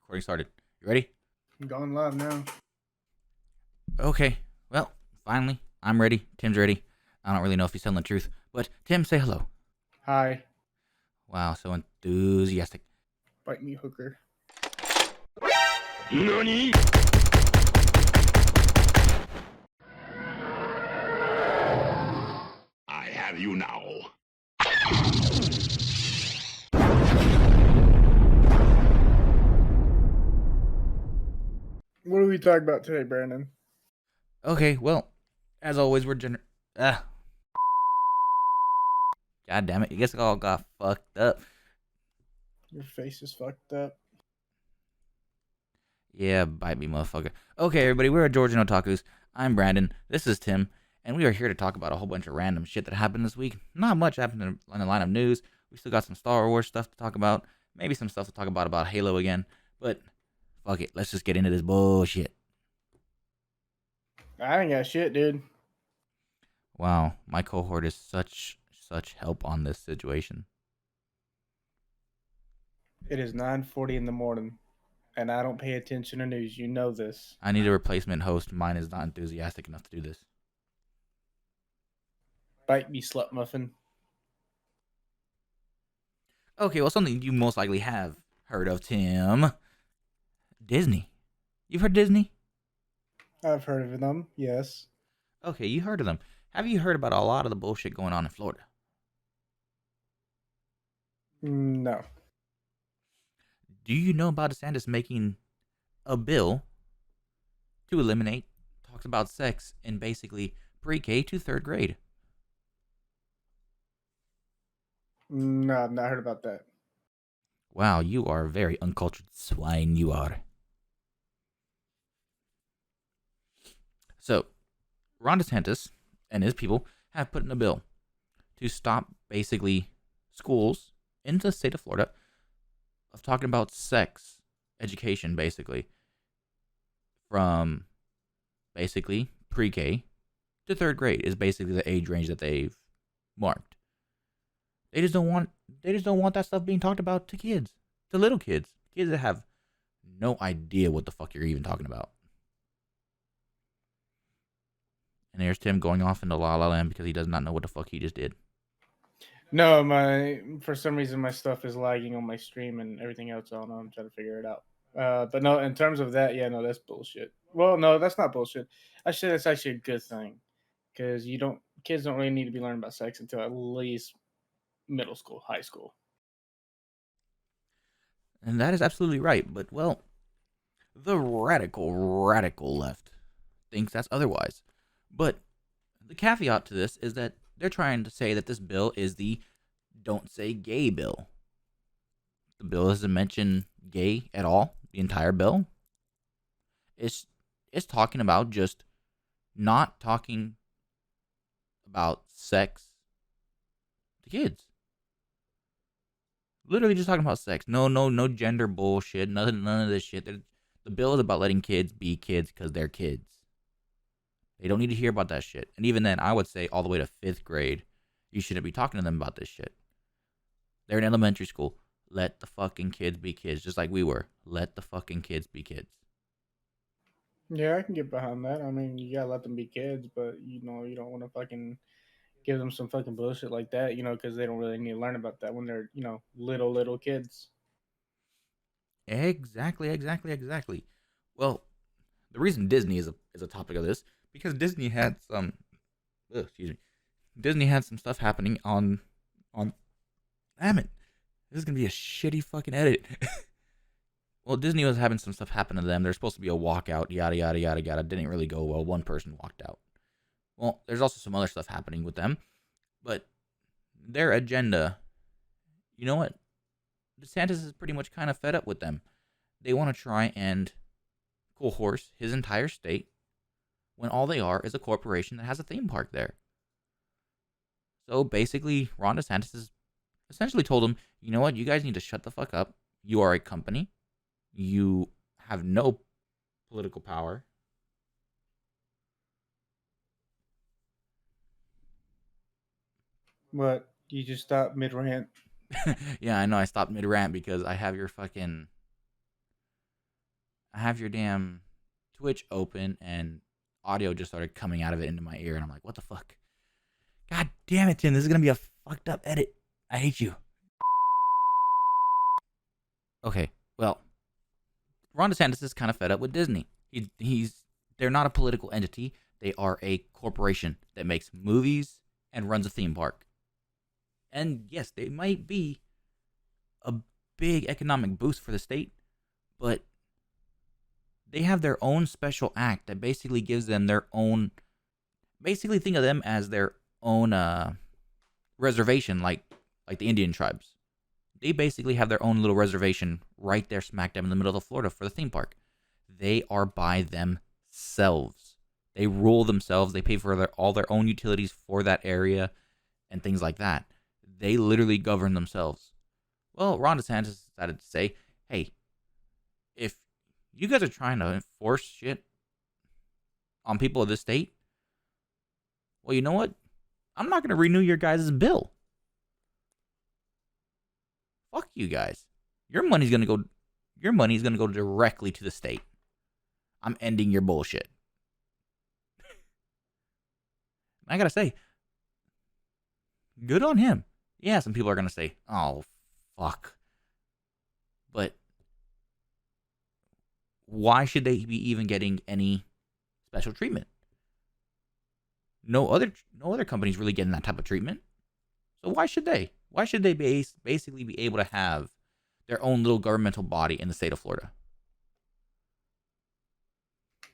Recording started. You ready? I'm going live now. Okay. Well, finally, I'm ready. Tim's ready. I don't really know if he's telling the truth, but Tim, say hello. Hi. Wow, so enthusiastic. Bite me, hooker. NANI?! I have you now. What are we talking about today, Brandon? Okay, well, as always, God damn it, you guys all got fucked up. Your face is fucked up. Yeah, bite me, motherfucker. Okay, everybody, we're at Georgian Otakus. I'm Brandon. This is Tim, and we are here to talk about a whole bunch of random shit that happened this week. Not much happened in the line of news. We still got some Star Wars stuff to talk about. Maybe some stuff to talk about Halo again. But fuck it, let's just get into this bullshit. I ain't got shit, dude. Wow, my cohort is such help on this situation. It is 9:40 in the morning, and I don't pay attention to news. You know this. I need a replacement host. Mine is not enthusiastic enough to do this. Bite me, slut muffin. Okay, well, something you most likely have heard of, Tim. Disney. You've heard Disney? I've heard of them, yes. Okay, you heard of them. Have you heard about a lot of the bullshit going on in Florida? No. Do you know about DeSantis making a bill to eliminate talks about sex in basically pre-K to third grade? No, I've not heard about that. Wow, you are a very uncultured swine, you are. So, Ron DeSantis and his people have put in a bill to stop basically schools in the state of Florida of talking about sex education basically from basically pre-K to third grade is basically the age range that they've marked. They just don't want that stuff being talked about to kids, to little kids that have no idea what the fuck you're even talking about. And there's Tim going off into La La Land because he does not know what the fuck he just did. No, for some reason my stuff is lagging on my stream and everything else. I don't know. I'm trying to figure it out. But no, in terms of that, yeah, no, that's bullshit. Well, no, that's not bullshit. I say that's actually a good thing because kids don't really need to be learning about sex until at least middle school, high school. And that is absolutely right. But, well, the radical left thinks that's otherwise. But the caveat to this is that they're trying to say that this bill is the Don't Say Gay bill. The bill doesn't mention gay at all, the entire bill. It's talking about just not talking about sex to kids. Literally just talking about sex. No gender bullshit. None of this shit. The bill is about letting kids be kids because they're kids. They don't need to hear about that shit. And even then, I would say all the way to 5th grade, you shouldn't be talking to them about this shit. They're in elementary school. Let the fucking kids be kids, just like we were. Let the fucking kids be kids. Yeah, I can get behind that. I mean, you gotta let them be kids, but you don't want to fucking give them some fucking bullshit like that, because they don't really need to learn about that when they're, little kids. Exactly. Well, the reason Disney is a topic of this because Disney had some, Disney had some stuff happening on. Damn it, this is gonna be a shitty fucking edit. Well, Disney was having some stuff happen to them. There's supposed to be a walkout, yada yada yada yada. Didn't really go well. One person walked out. Well, there's also some other stuff happening with them, but their agenda, you know what? DeSantis is pretty much kind of fed up with them. They want to try and coerce his entire state when all they are is a corporation that has a theme park there. So basically, Ron DeSantis has essentially told them, you know what? You guys need to shut the fuck up. You are a company. You have no political power. What? You just stop mid rant? Yeah, I know I stopped mid rant because I have your fucking have your damn Twitch open and audio just started coming out of it into my ear, and I'm like, what the fuck? God damn it, Tim! This is gonna be a fucked up edit. I hate you. Okay, well, Ron DeSantis is kind of fed up with Disney. They're not a political entity. They are a corporation that makes movies and runs a theme park. And yes, they might be a big economic boost for the state, but they have their own special act that basically gives them their own. Basically, think of them as their own reservation, like the Indian tribes. They basically have their own little reservation right there, smack dab in the middle of Florida for the theme park. They are by themselves. They rule themselves. They pay for all their own utilities for that area and things like that. They literally govern themselves. Well, Ron DeSantis decided to say, hey, if you guys are trying to enforce shit on people of this state, well, you know what? I'm not going to renew your guys' bill. Fuck you guys. Your money's going to go directly to the state. I'm ending your bullshit. I got to say, good on him. Yeah, some people are going to say, oh, fuck. But why should they be even getting any special treatment? No other company's really getting that type of treatment. So why should they? Why should they basically be able to have their own little governmental body in the state of Florida?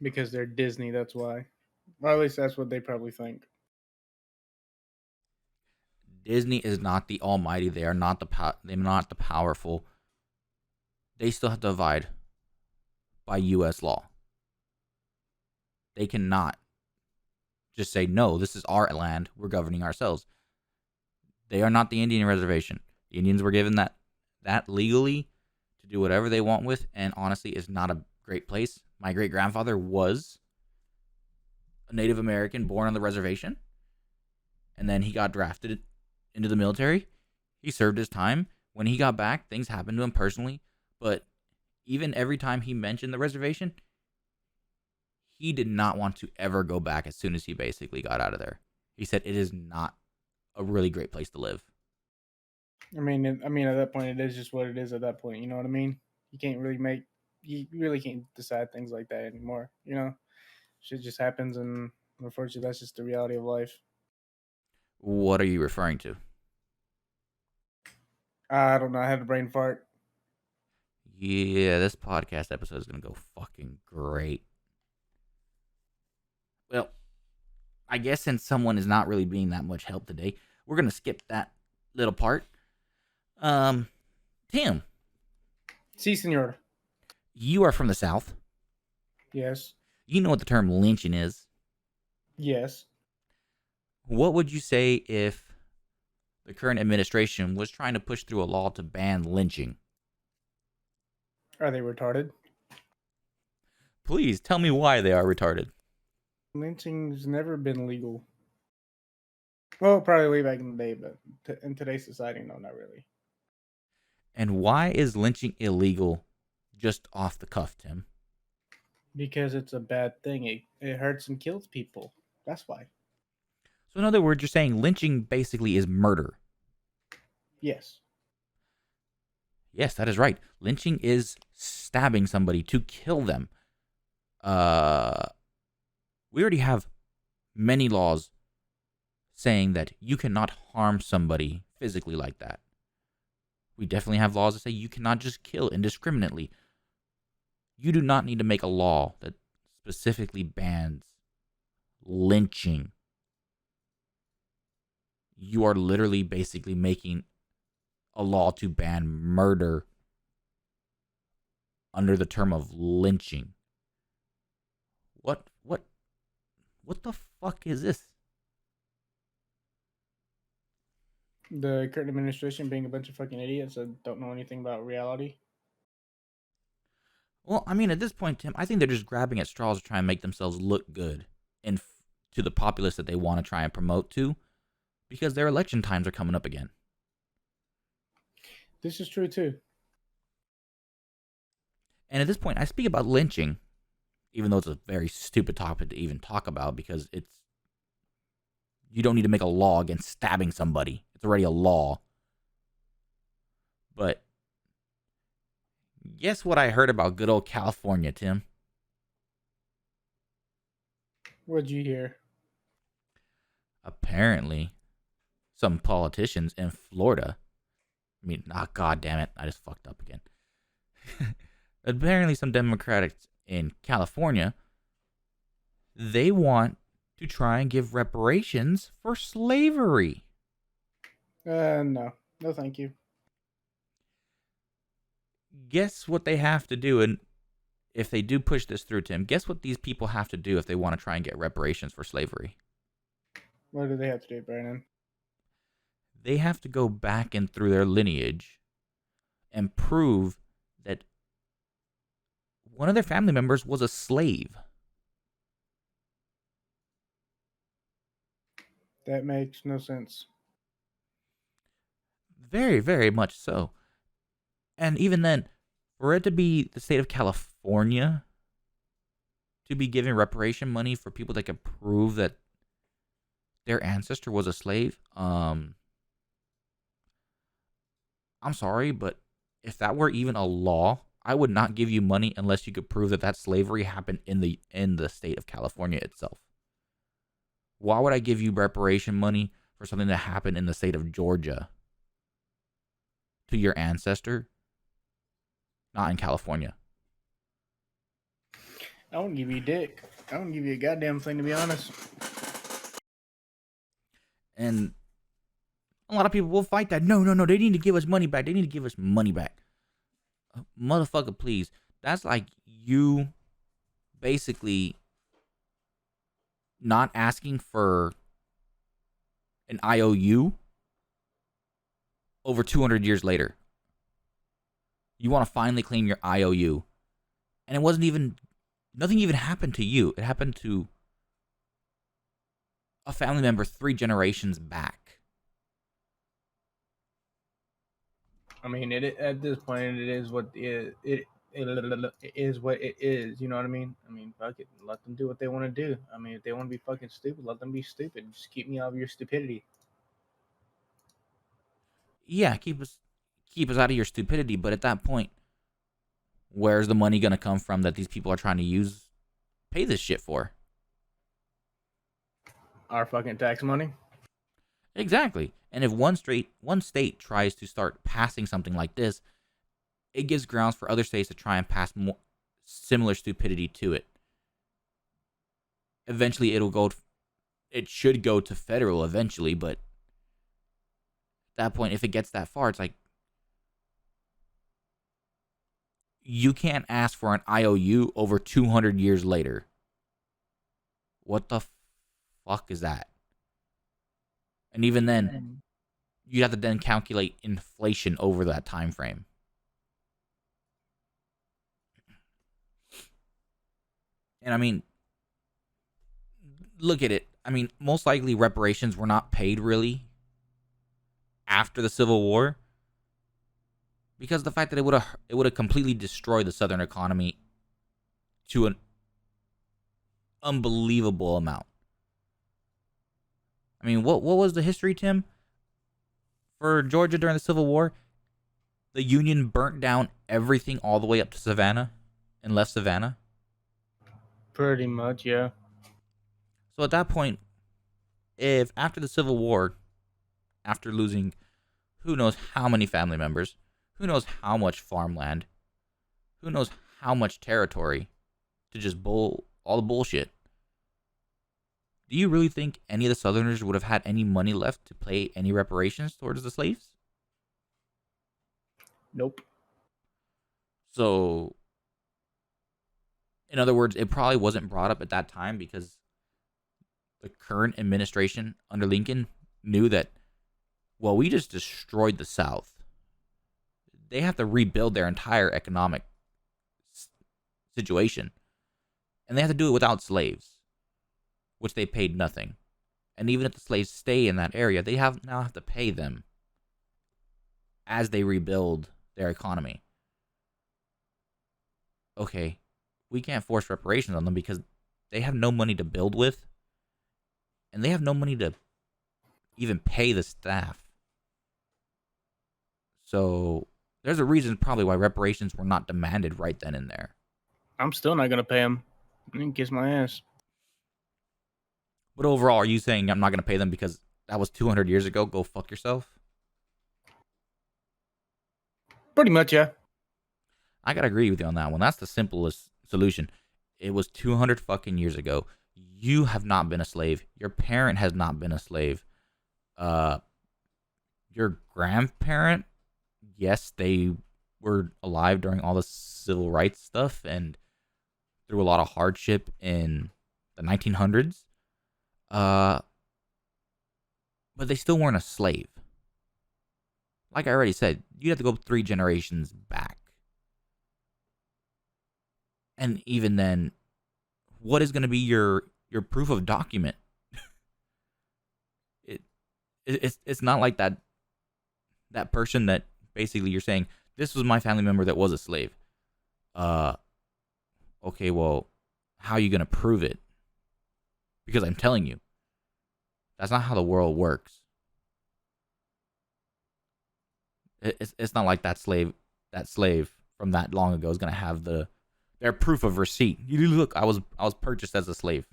Because they're Disney, that's why. Or at least that's what they probably think. Disney is not the almighty. They are not they're not the powerful. They still have to abide by U.S. law. They cannot just say, no, this is our land. We're governing ourselves. They are not the Indian reservation. The Indians were given that legally to do whatever they want with, and honestly, it's not a great place. My great-grandfather was a Native American born on the reservation, and then he got drafted into the military. He served his time. When he got back, things happened to him personally, but even every time he mentioned the reservation, he did not want to ever go back as soon as he basically got out of there. He said it is not a really great place to live. I mean, at that point, it is just what it is. At that point, you know what I mean. You really can't decide things like that anymore. You know, shit just happens, and unfortunately, that's just the reality of life. What are you referring to? I don't know. I had a brain fart. Yeah, this podcast episode is gonna go fucking great. Well, I guess since someone is not really being that much help today, we're gonna skip that little part. Tim. Si, senor. You are from the South. Yes. You know what the term lynching is. Yes. What would you say if the current administration was trying to push through a law to ban lynching? Are they retarded? Please tell me why they are retarded. Lynching's never been legal. Well, probably way back in the day, but in today's society, no, not really. And why is lynching illegal just off the cuff, Tim? Because it's a bad thing. It hurts and kills people. That's why. So in other words, you're saying lynching basically is murder. Yes. Yes, that is right. Lynching is stabbing somebody to kill them. We already have many laws saying that you cannot harm somebody physically like that. We definitely have laws that say you cannot just kill indiscriminately. You do not need to make a law that specifically bans lynching. You are literally basically making a law to ban murder under the term of lynching. What the fuck is this? The current administration being a bunch of fucking idiots that don't know anything about reality. Well, I mean, at this point, Tim, I think they're just grabbing at straws to try and make themselves look good and to the populace that they want to try and promote to, because their election times are coming up again. This is true too. And at this point, I speak about lynching, even though it's a very stupid topic to even talk about because you don't need to make a law against stabbing somebody. It's already a law. But guess what I heard about good old California, Tim? What'd you hear? Apparently, some politicians in Florida. I mean, god damn it, I just fucked up again. Apparently, some Democrats in California, they want to try and give reparations for slavery. No, thank you. Guess what they have to do, and if they do push this through, Tim, guess what these people have to do if they want to try and get reparations for slavery? What do they have to do, Brandon? They have to go back and through their lineage and prove that one of their family members was a slave. That makes no sense. Very, very much so. And even then, for it to be the state of California to be giving reparation money for people that can prove that their ancestor was a slave, I'm sorry, but if that were even a law, I would not give you money unless you could prove that slavery happened in the state of California itself. Why would I give you reparation money for something that happened in the state of Georgia to your ancestor, not in California? I won't give you a dick. I won't give you a goddamn thing, to be honest. And a lot of people will fight that. No, they need to give us money back. They need to give us money back. Motherfucker, please. That's like you basically not asking for an IOU over 200 years later. You want to finally claim your IOU. And nothing even happened to you. It happened to a family member 3 generations back. I mean, at this point, it is what it is what it is. You know what I mean? I mean, fuck it. Let them do what they want to do. I mean, if they want to be fucking stupid, let them be stupid. Just keep me out of your stupidity. Yeah, keep us out of your stupidity. But at that point, where's the money gonna come from that these people are trying to pay this shit for? Our fucking tax money. Exactly. And if one state tries to start passing something like this, it gives grounds for other states to try and pass more similar stupidity to it. Eventually, it should go to federal eventually, but at that point, if it gets that far, it's like, you can't ask for an IOU over 200 years later. What the fuck is that? And even then, you have to then calculate inflation over that time frame. And I mean, look at it. I mean, most likely reparations were not paid really after the Civil War, because of the fact that it would have completely destroyed the Southern economy to an unbelievable amount. I mean, what was the history, Tim? For Georgia during the Civil War, the Union burnt down everything all the way up to Savannah and left Savannah. Pretty much, yeah. So at that point, if after the Civil War, after losing who knows how many family members, who knows how much farmland, who knows how much territory to just all the bullshit, do you really think any of the Southerners would have had any money left to pay any reparations towards the slaves? Nope. So, in other words, it probably wasn't brought up at that time because the current administration under Lincoln knew that, well, we just destroyed the South. They have to rebuild their entire economic situation. And they have to do it without slaves, which they paid nothing. And even if the slaves stay in that area, they now have to pay them as they rebuild their economy. okay, we can't force reparations on them because they have no money to build with, and they have no money to even pay the staff. So there's a reason probably why reparations were not demanded right then and there. I'm still not gonna pay him. I can kiss my ass. But overall, are you saying I'm not going to pay them because that was 200 years ago? Go fuck yourself. Pretty much, yeah. I got to agree with you on that one. That's the simplest solution. It was 200 fucking years ago. You have not been a slave. Your parent has not been a slave. Uh, your grandparent, yes, they were alive during all the civil rights stuff and through a lot of hardship in the 1900s. Uh, but they still weren't a slave. Like I already said, you have to go 3 generations back. And even then, what is going to be your proof of document? it, it's not like that person that basically you're saying this was my family member that was a slave. Uh, okay, well, how are you going to prove it? Because I'm telling you, that's not how the world works. It's not like that slave from that long ago is going to have their proof of receipt. You look, I was purchased as a slave.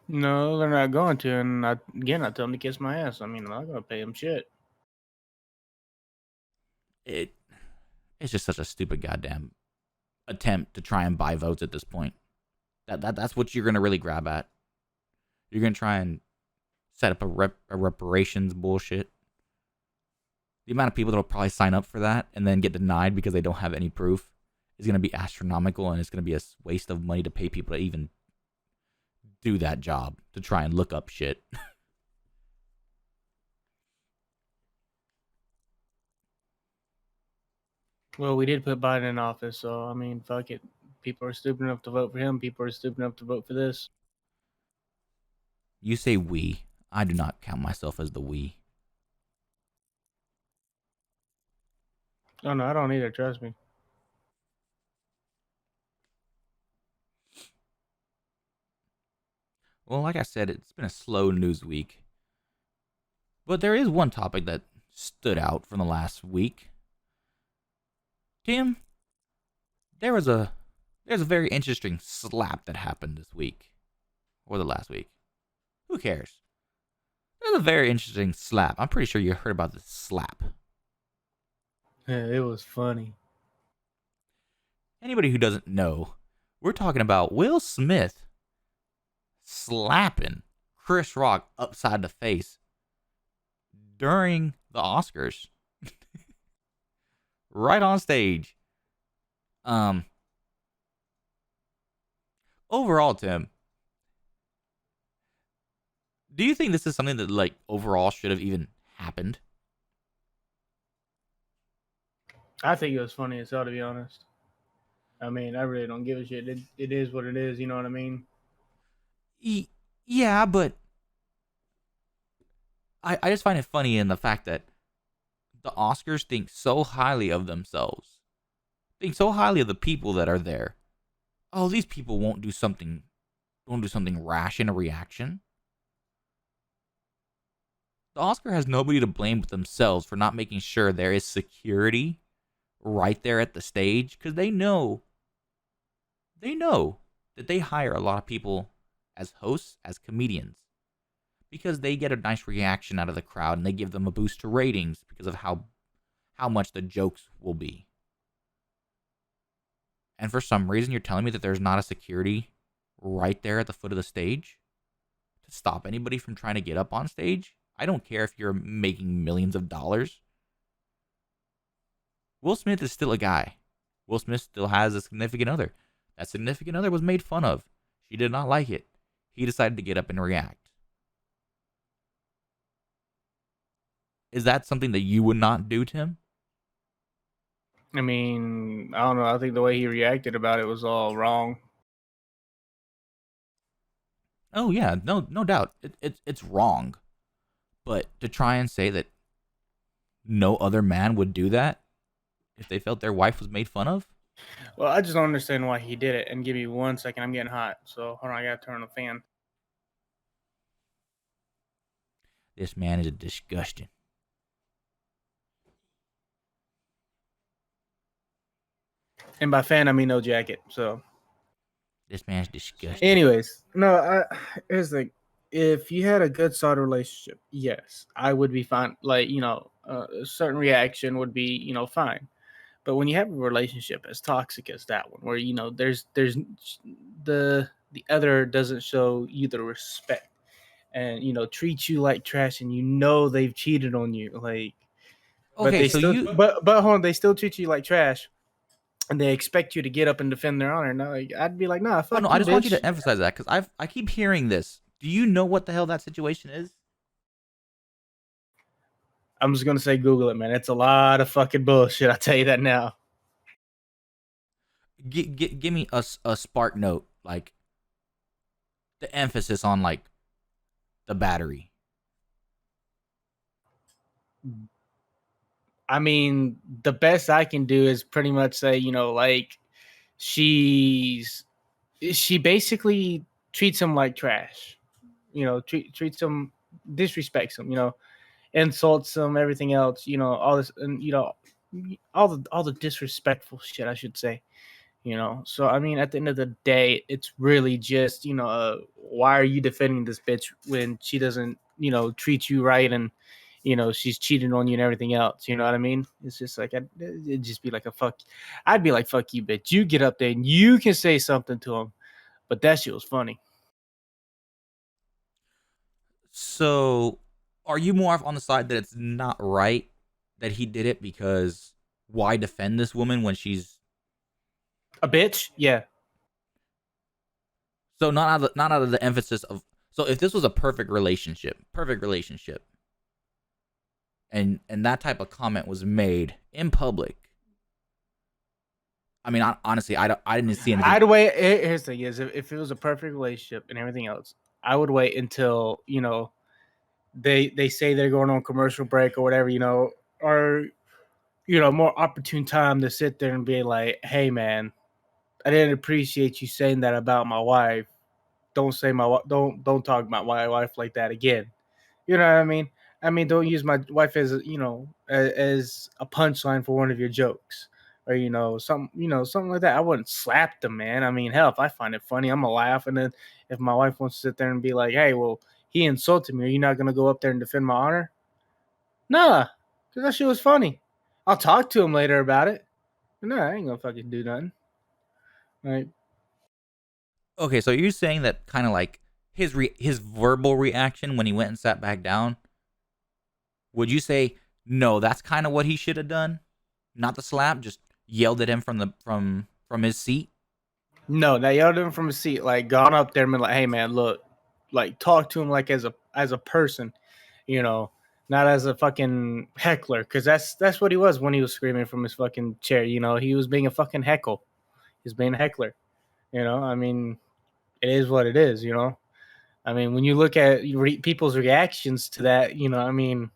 No, they're not going to. And again, I tell them to kiss my ass. I mean, I'm not gonna pay them shit. It's just such a stupid goddamn attempt to try and buy votes at this point. That's what you're gonna really grab at. You're gonna try and set up a reparations bullshit. The amount of people that will probably sign up for that and then get denied because they don't have any proof is gonna be astronomical, and it's gonna be a waste of money to pay people to even do that job to try and look up shit. Well, we did put Biden in office, so I mean, fuck it. People are stupid enough to vote for him. People are stupid enough to vote for this. You say we. I do not count myself as the we. Oh no, I don't either. Trust me. Well, like I said, it's been a slow news week. But there is one topic that stood out from the last week. Tim, there was a there's a very interesting slap that happened this week. Or the last week. Who cares? There's a very interesting slap. I'm pretty sure you heard about this slap. Yeah, it was funny. Anybody who doesn't know, we're talking about Will Smith slapping Chris Rock upside the face during the Oscars. Right on stage. Um Overall, Tim, do you think this is something that like overall should have even happened? I think it was funny as hell, to be honest. I mean, I really don't give a shit. It is what it is. You know what I mean? Yeah, but I just find it funny in the fact that the Oscars think so highly of themselves, think so highly of the people that are there. Oh, these people won't do something rash in a reaction. The Oscar has nobody to blame but themselves for not making sure there is security right there at the stage, because they know that they hire a lot of people as hosts, as comedians, because they get a nice reaction out of the crowd and they give them a boost to ratings because of how much the jokes will be. And for some reason, you're telling me that there's not a security right there at the foot of the stage to stop anybody from trying to get up on stage? I don't care if you're making millions of dollars. Will Smith is still a guy. Will Smith still has a significant other. That significant other was made fun of. She did not like it. He decided to get up and react. Is that something that you would not do, Tim? I mean, I don't know. I think the way he reacted about it was all wrong. Oh yeah, no doubt. It's wrong. But to try and say that no other man would do that if they felt their wife was made fun of? Well, I just don't understand why he did it. And give me 1 second, I'm getting hot. So hold on, I gotta turn on the fan. This man is a disgusting. And by fan, I mean no jacket. So, This man's disgusting. anyways, no. Here's the thing: if you had a good solid relationship, yes, I would be fine. Like a certain reaction would be fine. But when you have a relationship as toxic as that one, where there's the other doesn't show you the respect and treat you like trash, and they've cheated on you, like, but Okay, they so still you but hold on, they still treat you like trash, and they expect you to get up and defend their honor. No, like, I'd be like, nah, well, no, fuck I you, just want you bitch. to emphasize that because I keep hearing this. Do you know what the hell that situation is? I'm just gonna say Google it, man. It's a lot of fucking bullshit. I'll tell you that now. Give me a spark note, like the emphasis on like the battery. I mean, the best I can do is pretty much say, like, she's she basically treats him like trash. Treats him, disrespects him. Insults him, everything else. All this, and all the disrespectful shit, I should say. So I mean, at the end of the day, it's really just why are you defending this bitch when she doesn't treat you right, and she's cheating on you and everything else. You know what I mean? It's just like it'd just be like a fuck. I'd be like, fuck you, bitch. You get up there and you can say something to him, but that shit was funny. So, are you more on the side that it's not right that he did it because why defend this woman when she's A bitch, yeah. so not out of the emphasis of so if this was a perfect relationship, and that type of comment was made in public. I mean, honestly, I didn't see anything. I'd wait. Here's the thing: is if it was a perfect relationship and everything else, I would wait until they say they're going on commercial break or whatever, or more opportune time to sit there and be like, hey man, I didn't appreciate you saying that about my wife. Don't say don't talk about my wife like that again. You know what I mean? I mean, don't use my wife as as a punchline for one of your jokes, or something like that. I wouldn't slap them, man. I mean, hell, if I find it funny, I'm gonna laugh. And then if my wife wants to sit there and be like, "Hey, well, he insulted me," are you not gonna go up there and defend my honor? Nah, because that shit was funny. I'll talk to him later about it. But nah, I ain't gonna fucking do nothing. Right? Okay, so you're saying that kind of like his verbal reaction when he went and sat back down. Would you say no? That's kind of what he should have done. Not the slap, just yelled at him from his seat. No, they yelled at him from a seat, like gone up there and been like, "Hey man, look," like talk to him like as a person, you know, not as a fucking heckler, because that's what he was when he was screaming from his fucking chair. He was being a fucking heckle. He's being a heckler. I mean, it is what it is. I mean, when you look at people's reactions to that, I mean,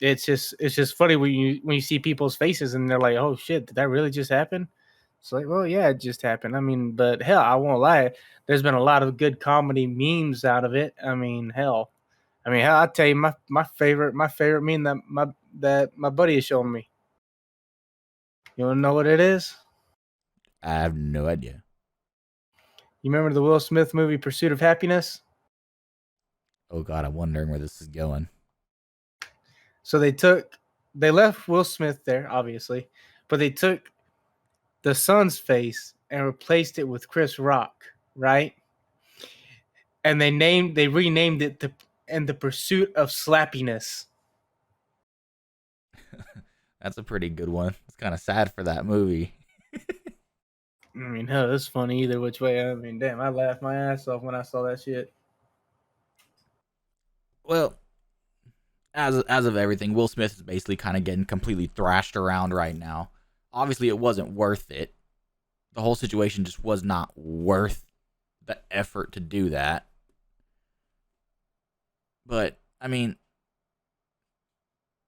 it's just funny when you see people's faces and they're like, "Oh shit, did that really just happen?" It's like, well, yeah, it just happened. I mean, but hell, I won't lie. There's been a lot of good comedy memes out of it. I mean, hell. I'll tell you my favorite meme that my buddy is showing me. You wanna know what it is? I have no idea. You remember the Will Smith movie Pursuit of Happiness? Oh God, I'm wondering where this is going. So they left Will Smith there, obviously, but they took the son's face and replaced it with Chris Rock, right? And they renamed it in the Pursuit of Slappiness. That's a pretty good one. It's kind of sad for that movie. I mean, hell, it's funny either which way. I mean, damn, I laughed my ass off when I saw that shit. Well, as of everything, Will Smith is basically kind of getting completely thrashed around right now. Obviously, it wasn't worth it. The whole situation just was not worth the effort to do that. But I mean,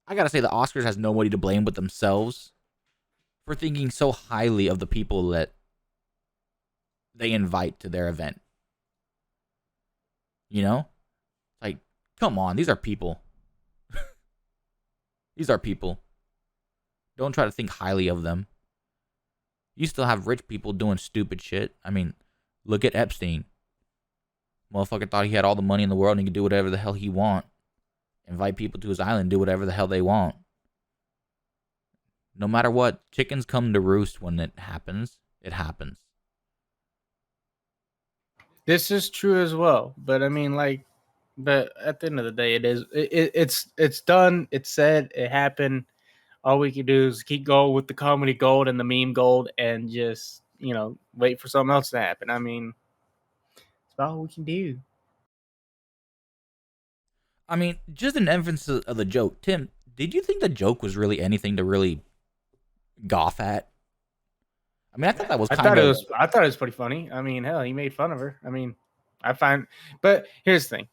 I gotta say the Oscars has nobody to blame but themselves for thinking so highly of the people that they invite to their event. You know? Like, come on, these are people. These are people. Don't try to think highly of them. You still have rich people doing stupid shit. I mean, look at Epstein. Motherfucker thought he had all the money in the world and he could do whatever the hell he want. Invite people to his island, do whatever the hell they want. No matter what, chickens come to roost when it happens. It happens. This is true as well, but I mean, like, but at the end of the day, it's done. It's said. It happened. All we can do is keep going with the comedy gold and the meme gold, and just wait for something else to happen. I mean, it's all we can do. I mean, just an emphasis of the joke. Tim, did you think the joke was really anything to really golf at? I mean, I thought that was kind of. I thought it was pretty funny. I mean, hell, he made fun of her. I mean, but here's the thing: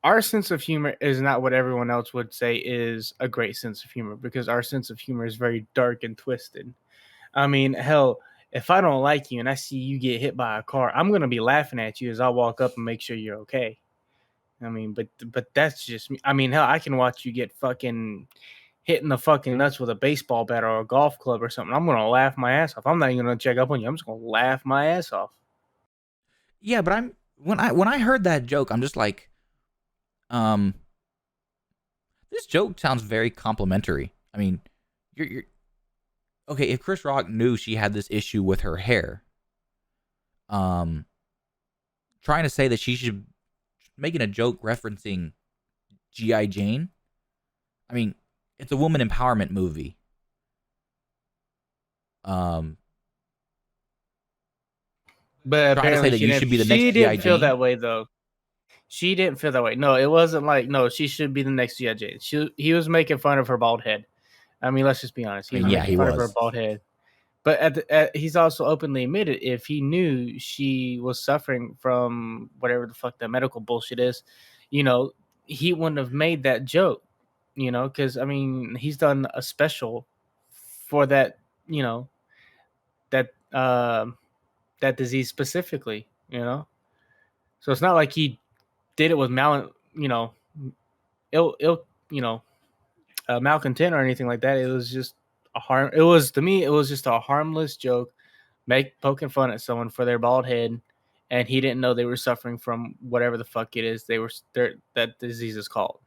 our sense of humor is not what everyone else would say is a great sense of humor, because our sense of humor is very dark and twisted. I mean, hell, if I don't like you and I see you get hit by a car, I'm gonna be laughing at you as I walk up and make sure you're okay. I mean, but that's just me. I mean, hell, I can watch you get fucking hitting the fucking nuts with a baseball bat or a golf club or something. I'm gonna laugh my ass off. I'm not even gonna check up on you. I'm just gonna laugh my ass off. Yeah, but when I heard that joke, I'm just like, um, this joke sounds very complimentary. I mean, you're okay. If Chris Rock knew she had this issue with her hair, trying to say that she should making a joke referencing G.I. Jane. I mean, it's a woman empowerment movie. But Trying to say apparently that you should be the next she G.I. didn't feel Jane. that way though. She didn't feel that way. No, it wasn't like no. She should be the next G.I. Jane. He was making fun of her bald head. I mean, let's just be honest. He was making fun of her bald head. But he's also openly admitted if he knew she was suffering from whatever the fuck that medical bullshit is, he wouldn't have made that joke, because I mean he's done a special for that, that that disease specifically, So it's not like he did it with ill, malcontent or anything like that. It was just a harm. It was to me, it was just a harmless joke, poking fun at someone for their bald head, and he didn't know they were suffering from whatever the fuck it is that disease is called.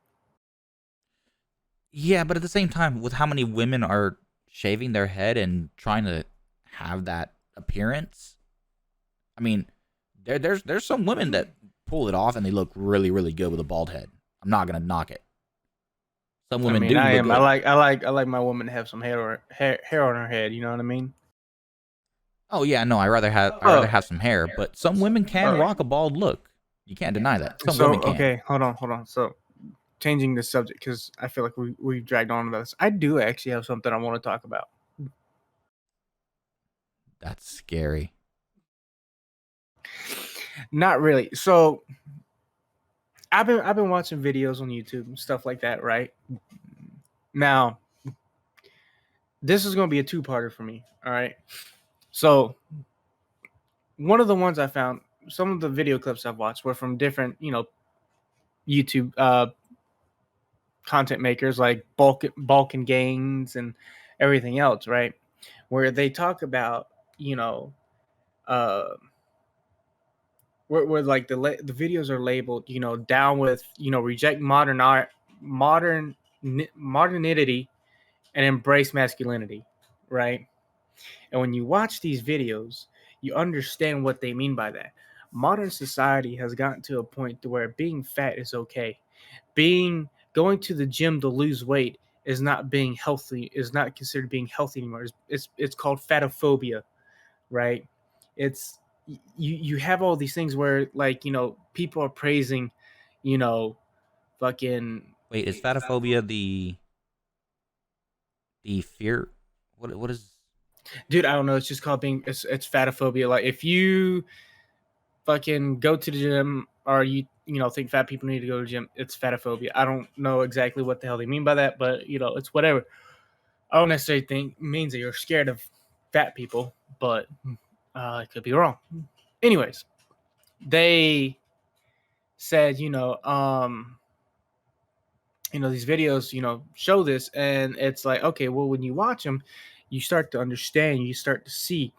Yeah, but at the same time, with how many women are shaving their head and trying to have that appearance, I mean, there's some women that pull it off and they look really really good with a bald head. I'm not gonna knock it. Some women do. I look am. Good. I like my woman to have some hair on her head. You know what I mean? Oh yeah, no, I rather have some hair, but some women can rock a bald look. You can't deny that. Some women can. Okay, hold on. So changing the subject because I feel like we've dragged on about this. I do actually have something I want to talk about. That's scary. Not really. So I've been watching videos on YouTube and stuff like that, right? Now, this is going to be a two-parter for me, all right? So, one of the ones I found, some of the video clips I've watched were from different, YouTube content makers like Balkan Gangs and everything else, right? Where they talk about, uh, where like the videos are labeled, down with, reject modern art, modernity, and embrace masculinity, right? And when you watch these videos, you understand what they mean by that. Modern society has gotten to a point to where being fat is okay. Going to the gym to lose weight is not being healthy, is not considered being healthy anymore. It's called fatophobia, right? It's you have all these things where like, people are praising, fucking Wait, is fatophobia the fear? What is? dude, I don't know. It's just called it's fatophobia. Like if you fucking go to the gym or you think fat people need to go to the gym, it's fatophobia. I don't know exactly what the hell they mean by that, but it's whatever. I don't necessarily think means that you're scared of fat people, but I could be wrong. Anyways, they said, these videos, show this, and it's like, okay, well, when you watch them, you start to understand, you start to see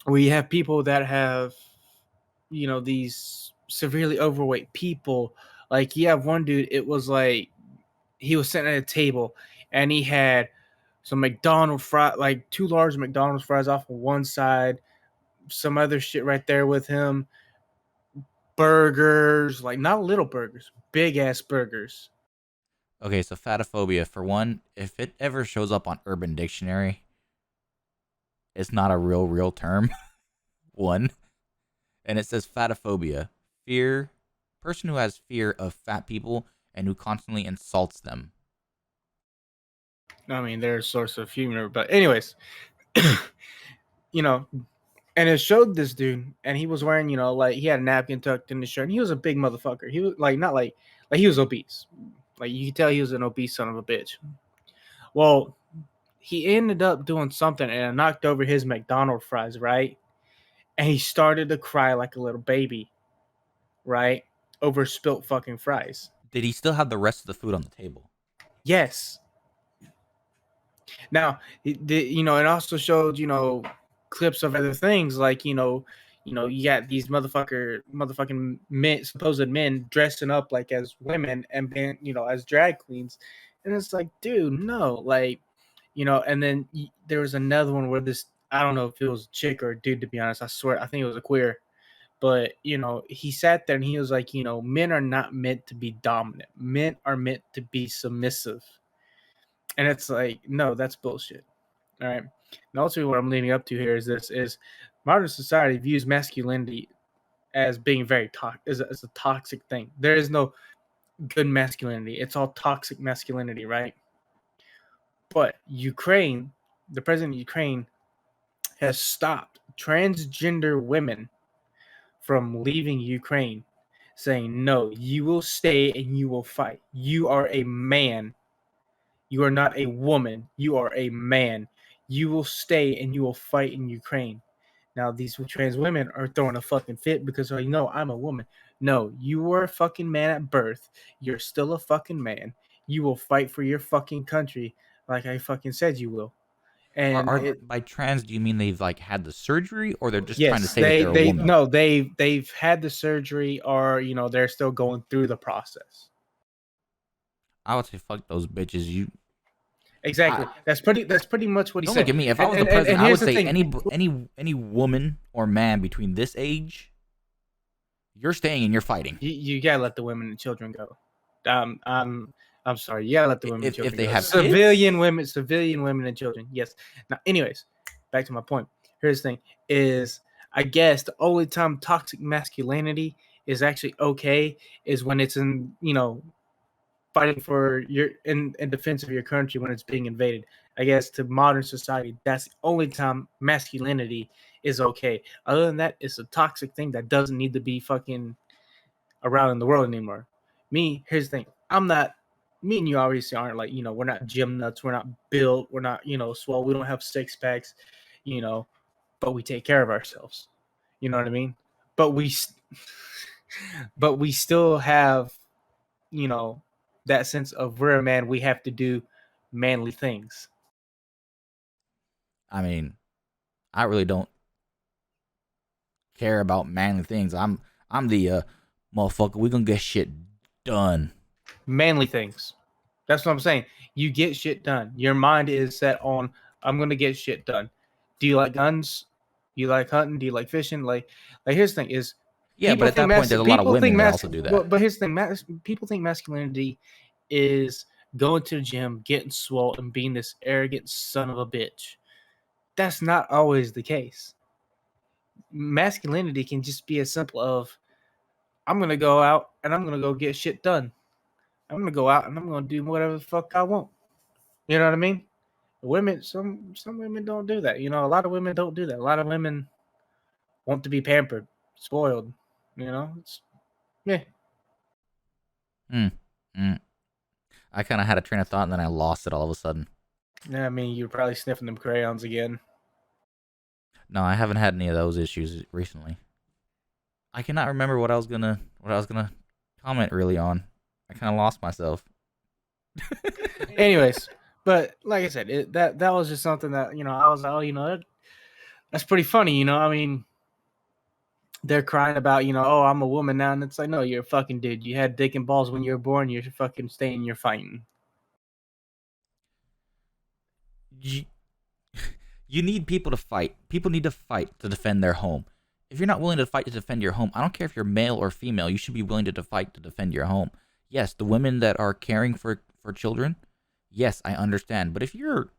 where you have people that have, these severely overweight people. Like, you have one dude, it was like he was sitting at a table and he had some McDonald's fries, like two large McDonald's fries off of one side, some other shit right there with him, burgers, like not little burgers, big ass burgers. Okay, so fatophobia, for one, if it ever shows up on Urban Dictionary, it's not a real term. One. And it says fatophobia, fear, person who has fear of fat people and who constantly insults them. I mean, they're a source of humor, but anyways, you know, and it showed this dude, and he was wearing, like he had a napkin tucked in his shirt, and he was a big motherfucker. He was like not like he was obese, like you could tell he was an obese son of a bitch. Well, he ended up doing something and it knocked over his McDonald's fries, right? And he started to cry like a little baby, right? Over spilt fucking fries. Did he still have the rest of the food on the table? Yes. Now, it also showed, clips of other things like, you got these motherfucking men, supposed men dressing up like as women and being, as drag queens. And it's like, dude, no, like, and then there was another one where this, I don't know if it was a chick or a dude, to be honest. I swear, I think it was a queer. But, he sat there and he was like, men are not meant to be dominant. Men are meant to be submissive. And it's like, no, that's bullshit. All right. And also what I'm leading up to here is this is modern society views masculinity as being very toxic, as a toxic thing. There is no good masculinity. It's all toxic masculinity, right? But Ukraine, the president of Ukraine has stopped transgender women from leaving Ukraine, saying, no, you will stay and you will fight. You are a man. You are not a woman. You are a man. You will stay and you will fight in Ukraine. Now, these trans women are throwing a fucking fit because, I'm a woman. No, you were a fucking man at birth. You're still a fucking man. You will fight for your fucking country like I fucking said you will. And Are by trans, do you mean they've like had the surgery, or they're just trying to yes, say that they're a they woman? no, they've had the surgery, or they're still going through the process. I would say fuck those bitches. Exactly. I, That's pretty much what he don't look said. at me. If I And was the and, and, president, and I here's would the say thing. any woman or man between this age, you're staying and you're fighting. You gotta let the women and children go. Um, I'm I'm sorry. You gotta let the women and If children they go. have kids, Civilian women and children. Yes. Now, anyways, back to my point. Here's the thing: is I guess the only time toxic masculinity is actually okay is when it's in fighting for your in defense of your country when it's being invaded. I guess to modern society, that's the only time masculinity is okay. Other than that, it's a toxic thing that doesn't need to be fucking around in the world anymore. Here's the thing. Me and you obviously aren't like, we're not gym nuts. We're not built. We're not, swole. We don't have six packs, you know, but we take care of ourselves. You know what I mean? But but we still have, you know, that sense of we're a man. We have to do manly things. I mean, I really don't care about manly things. I'm the motherfucker. We gonna get shit done. Manly things. That's what I'm saying. You get shit done. Your mind is set on I'm gonna get shit done. Do you like guns? Do you like hunting? Do you like fishing? Like here's the thing: is Yeah, but at that point, there's a lot of women that also do that. but here's the thing: people think masculinity is going to the gym, getting swole, and being this arrogant son of a bitch. That's not always the case. Masculinity can just be as simple of I'm gonna go out and I'm gonna go get shit done. I'm gonna go out and I'm gonna do whatever the fuck I want. You know what I mean? Women, some women don't do that. A lot of women don't do that. A lot of women want to be pampered, spoiled. It's yeah. Hmm. Mm. I kind of had a train of thought and then I lost it all of a sudden. Yeah, I mean, you're probably sniffing them crayons again. No, I haven't had any of those issues recently. I cannot remember what I was gonna comment really on. I kind of lost myself. Anyways, but like I said, that was just something that I was like, oh, that's pretty funny. I mean, they're crying about oh, I'm a woman now, and it's like, no, you're a fucking dude. You had dick and balls when you were born. You're fucking staying. You're fighting. You, you need people to fight. People need to fight to defend their home. If you're not willing to fight to defend your home, I don't care if you're male or female. You should be willing to fight to defend your home. Yes, the women that are caring for children. Yes, I understand. But if you're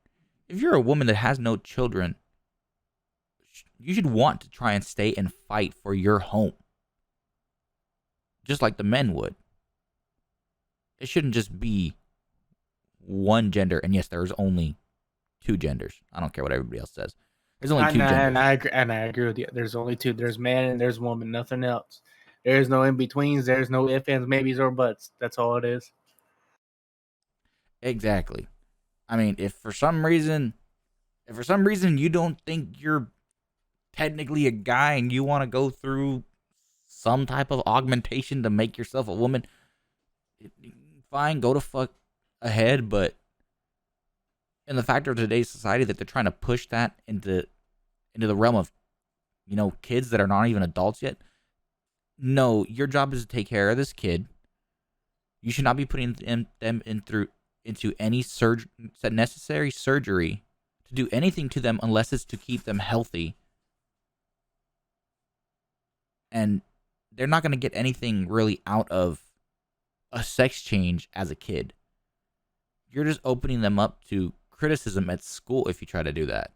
a woman that has no children, you should want to try and stay and fight for your home, just like the men would. It shouldn't just be one gender. And yes, there's only two genders. I don't care what everybody else says. There's only two genders. And I agree with you. There's only two. There's man and there's woman. Nothing else. There's no in betweens. There's no ifs, ands, maybes, or buts. That's all it is. Exactly. I mean, if for some reason you don't think you're technically a guy and you want to go through some type of augmentation to make yourself a woman, fine, go to fuck ahead. But in the factor of today's society that they're trying to push that into the realm of kids that are not even adults yet. No, your job is to take care of this kid. You should not be putting them into any necessary surgery to do anything to them unless it's to keep them healthy. And they're not going to get anything really out of a sex change as a kid. You're just opening them up to criticism at school if you try to do that.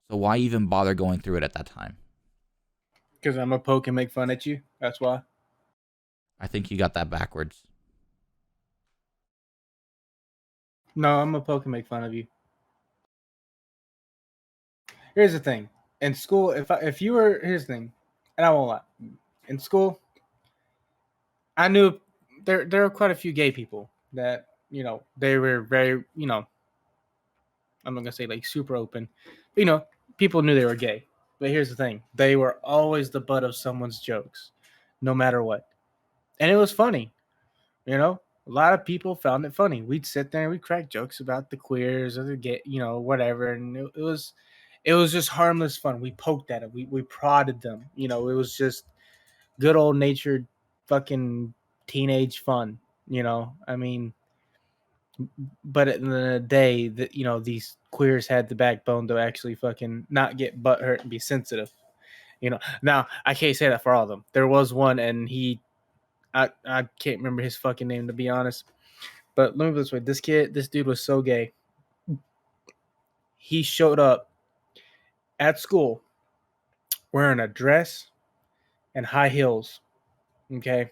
So why even bother going through it at that time? Because I'm a poke and make fun at you. That's why. I think you got that backwards. No, I'm a poke and make fun of you. Here's the thing. In school, if you were here's the thing, and I won't lie. In school, I knew there were quite a few gay people that they were very I'm not gonna say like super open, but, people knew they were gay. But here's the thing: they were always the butt of someone's jokes, no matter what, and it was funny. A lot of people found it funny. We'd sit there and we'd crack jokes about the queers or the gay, whatever, and it was just harmless fun. We poked at it. We prodded them. It was just good old natured fucking teenage fun. I mean, but at the end of the day, that these queers had the backbone to actually fucking not get butt hurt and be sensitive. Now I can't say that for all of them. There was one, and I can't remember his fucking name, to be honest. But let me put it this way: this dude was so gay. He showed up at school wearing a dress and high heels. Okay.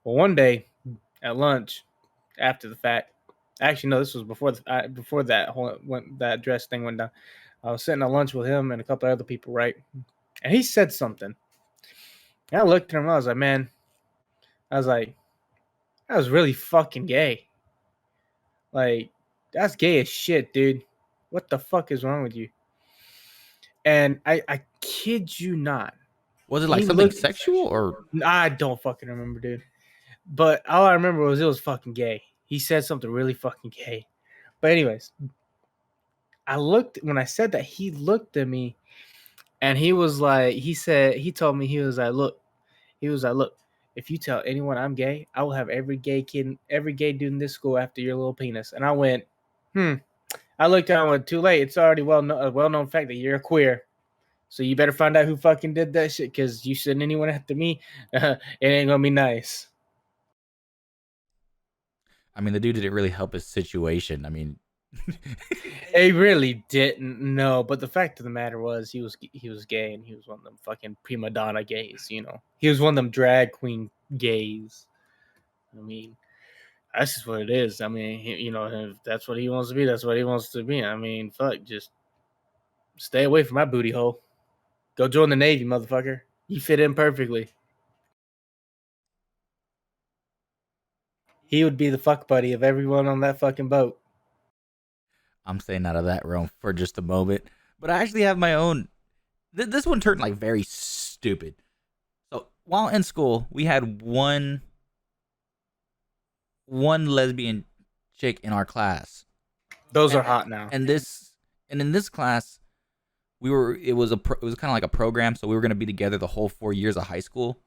Well, one day at lunch, after the fact, actually no, this was before that dress thing went down. I was sitting at lunch with him and a couple of other people, right? And he said something. And I looked at him. I was like, man, I was like, that was really fucking gay. Like, that's gay as shit, dude. What the fuck is wrong with you? And I kid you not. Was it like He something looked. sexual or I don't fucking remember, dude. But all I remember was it was fucking gay. He said something really fucking gay. But anyways, I looked when I said that. He looked at me and he was like, he told me he was like, look, if you tell anyone I'm gay, I will have every gay dude in this school after your little penis. And I went, I looked down and went, too late. It's already a well known fact that you're a queer. So you better find out who fucking did that shit, because you send anyone after me, it ain't gonna be nice. I mean, the dude didn't really help his situation. I mean, He really didn't know, but the fact of the matter was he was gay, and he was one of them fucking prima donna gays. He was one of them drag queen gays. I mean, that's just what it is. I mean, if that's what he wants to be, that's what he wants to be. I mean, fuck, just stay away from my booty hole. Go join the Navy, motherfucker. You fit in perfectly. He would be the fuck buddy of everyone on that fucking boat. I'm staying out of that realm for just a moment. But I actually have my own. This one turned like very stupid. So while in school, we had one lesbian chick in our class, Those and are hot now. in this class, it was it was kind of like a program, so we were gonna be together the whole 4 years of high school.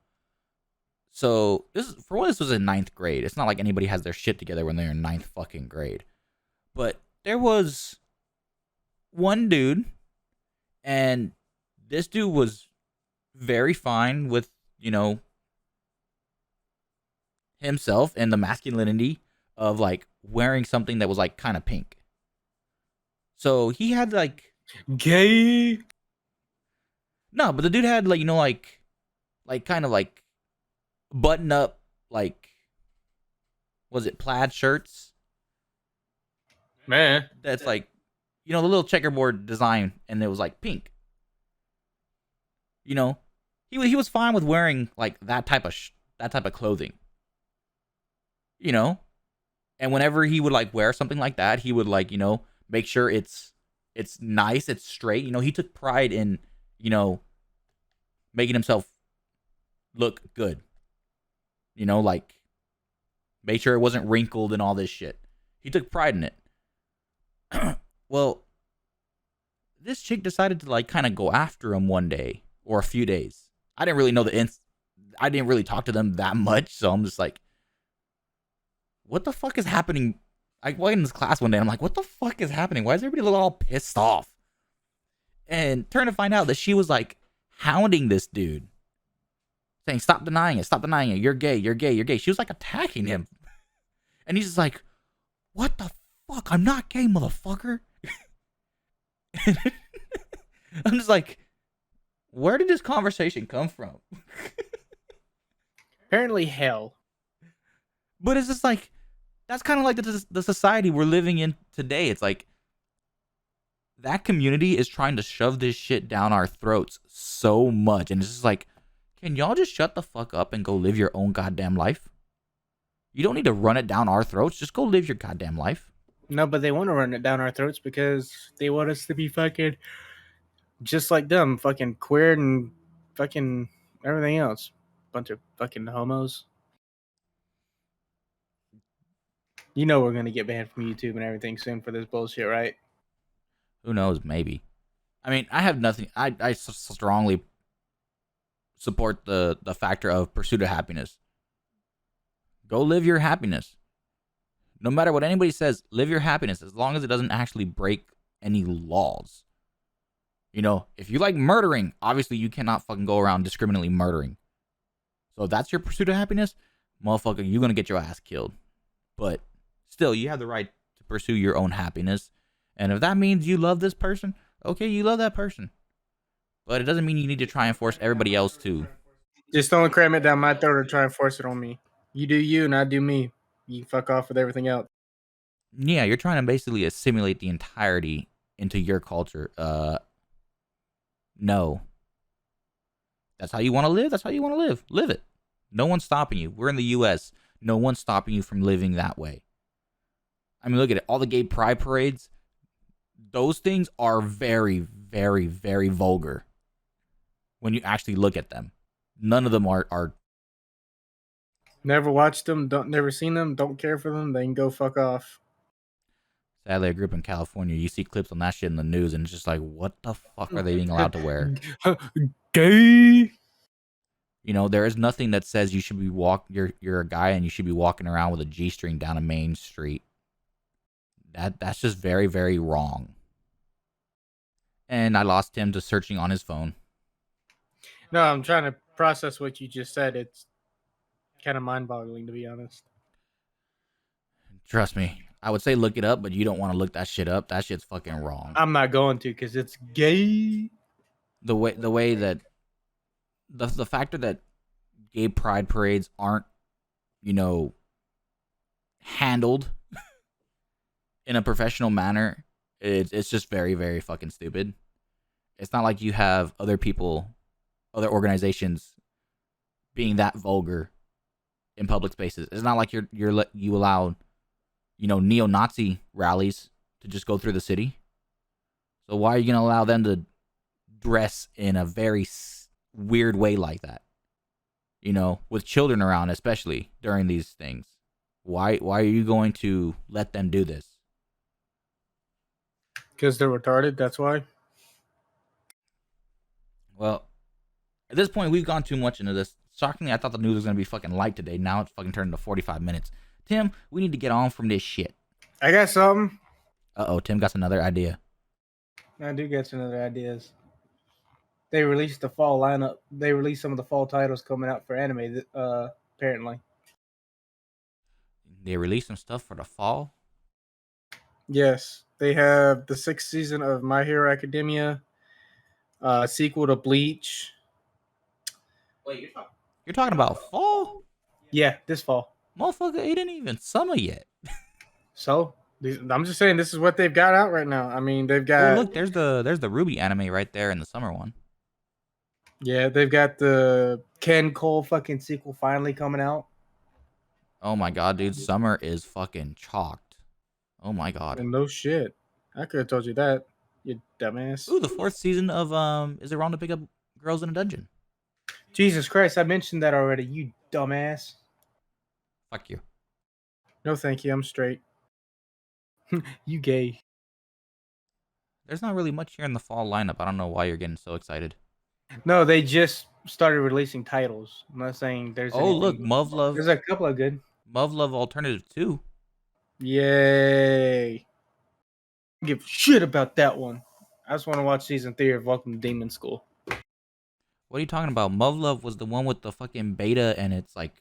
So this was in ninth grade. It's not like anybody has their shit together when they're in ninth fucking grade. But there was one dude, and this dude was very fine with, himself and the masculinity of like wearing something that was like kind of pink. So he had like Gay. no, but the dude had like like kind of like button up, like, was it plaid shirts Man. that's like, the little checkerboard design, and it was like pink. You know, he was fine with wearing like that type of clothing. You know, and whenever he would like wear something like that, he would like, make sure it's nice, it's straight. He took pride in, you know, making himself look good. Like, make sure it wasn't wrinkled and all this shit. He took pride in it. Well, this chick decided to like kind of go after him one day or a few days. I didn't really know I didn't really talk to them that much, so I'm just like, what the fuck is happening? I went in this class one day, and I'm like, what the fuck is happening? Why is everybody all pissed off? And turn to find out that she was like hounding this dude, saying, stop denying it, you're gay, you're gay, you're gay. She was like attacking him. And he's just like, what the fuck? I'm not gay, motherfucker. I'm just like, where did this conversation come from? Apparently hell. But it's just like, that's kind of like the society we're living in today. It's like, that community is trying to shove this shit down our throats so much. And it's just like, can y'all just shut the fuck up and go live your own goddamn life? You don't need to run it down our throats. Just go live your goddamn life. No, but they want to run it down our throats because they want us to be fucking just like them, fucking queer and fucking everything else. Bunch of fucking homos. You know we're gonna get banned from YouTube and everything soon for this bullshit, right? Who knows? Maybe. I mean, I have nothing. I strongly support the factor of pursuit of happiness. Go live your happiness. No matter what anybody says, live your happiness as long as it doesn't actually break any laws. If you like murdering, obviously you cannot fucking go around discriminately murdering. So if that's your pursuit of happiness, motherfucker, you're gonna get your ass killed. But still, you have the right to pursue your own happiness. And if that means you love this person, okay, you love that person. But it doesn't mean you need to try and force everybody else to. Just don't cram it down my throat or try and force it on me. You do you and I do me. You fuck off with everything else. Yeah, you're trying to basically assimilate the entirety into your culture. No. That's how you want to live? That's how you want to live. Live it. No one's stopping you. We're in the US. No one's stopping you from living that way. I mean, look at it. All the gay pride parades, those things are very, very, very vulgar when you actually look at them. None of them are Never watched them, never seen them, don't care for them, they can go fuck off. Sadly, I grew up in California. You see clips on that shit in the news, and it's just like, what the fuck are they being allowed to wear? Gay. There is nothing that says you should be you're a guy and you should be walking around with a G-string down a main street. That's just very, very wrong. And I lost him to searching on his phone. No, I'm trying to process what you just said. It's kind of mind-boggling, to be honest. Trust me. I would say look it up, but you don't want to look that shit up. That shit's fucking wrong. I'm not going to because it's gay. The way that the factor that gay pride parades aren't, handled in a professional manner, it's just very, very fucking stupid. It's not like you have other people, other organizations being that vulgar in public spaces. It's not like you allow, neo-Nazi rallies to just go through the city. So why are you gonna allow them to dress in a very weird way like that? With children around, especially during these things. Why are you going to let them do this? Because they're retarded. That's why. Well, at this point, we've gone too much into this. Shockingly, I thought the news was gonna be fucking light today. Now it's fucking turned into 45 minutes. Tim, we need to get on from this shit. I got something. Tim got another idea. I do get some other ideas. They released the fall lineup. They released some of the fall titles coming out for anime. Apparently. They released some stuff for the fall. Yes, they have the 6th season of My Hero Academia. Sequel to Bleach. Wait, you're talking about fall? Yeah, this fall. Motherfucker, it ain't even summer yet. So I'm just saying this is what they've got out right now. I mean, they've got. Oh, look, there's the Ruby anime right there in the summer one. Yeah, they've got the Ken Cole fucking sequel finally coming out. Oh my god, dude, summer is fucking chalked. Oh my god. And no shit. I could have told you that, you dumbass. Ooh, the 4th season of Is It Wrong to Pick Up Girls in a Dungeon? Jesus Christ, I mentioned that already, you dumbass. Fuck you. No thank you, I'm straight. You gay. There's not really much here in the fall lineup. I don't know why you're getting so excited. No, they just started releasing titles. I'm not saying there's anything. Look, Muv-Luv. There's a couple of good. Muv-Luv Alternative 2. Yay. I give a shit about that one. I just want to watch season 3 of Welcome to Demon School. What are you talking about? Muv-Luv was the one with the fucking beta, and it's like